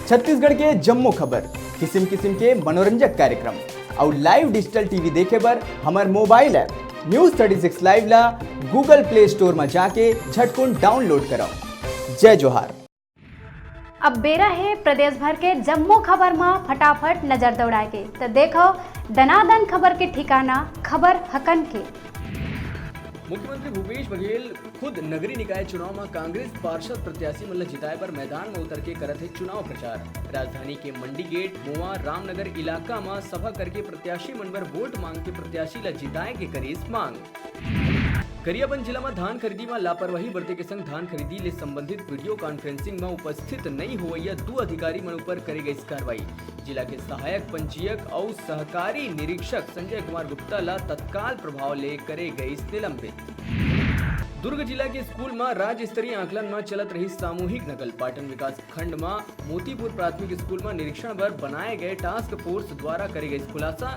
छत्तीसगढ़ के जम्मू खबर, किस्म किस्म के मनोरंजक कार्यक्रम और लाइव डिजिटल टीवी देखे बर हमार मोबाइल ऐप न्यूज 36 लाइव ला गूगल प्ले स्टोर में जाके झटकुन डाउनलोड कराओ। जय जोहार। अब बेरा है प्रदेश भर के जम्मू खबर में फटाफट नजर दौड़ाए के, तो देखो दनादन खबर के ठिकाना खबर हकन के। मुख्यमंत्री भूपेश बघेल खुद नगरीय निकाय चुनाव में कांग्रेस पार्षद प्रत्याशी मन जिताए पर मैदान में उतर के करत है चुनाव प्रचार। राजधानी के मंडी गेट, मोवा, रामनगर इलाका में सभा करके प्रत्याशी मन पर वोट मांग के प्रत्याशी ला जिताए के करीस मांग। गरियाबंद जिला में धान खरीदी में लापरवाही बरते के संग धान खरीदी ले संबंधित वीडियो कॉन्फ्रेंसिंग में उपस्थित नहीं हुआ 2 अधिकारी मन ऊपर करे गई कार्रवाई। जिला के सहायक पंजीयक और सहकारी निरीक्षक संजय कुमार गुप्ता ला तत्काल प्रभाव ले करे गई निलंबित। दुर्ग जिला के स्कूल में राज्य स्तरीय आकलन में चलत रही सामूहिक नकल। पाटन विकास खंड में मोतीपुर प्राथमिक स्कूल में निरीक्षण पर बनाए गए टास्क फोर्स द्वारा करे गई खुलासा।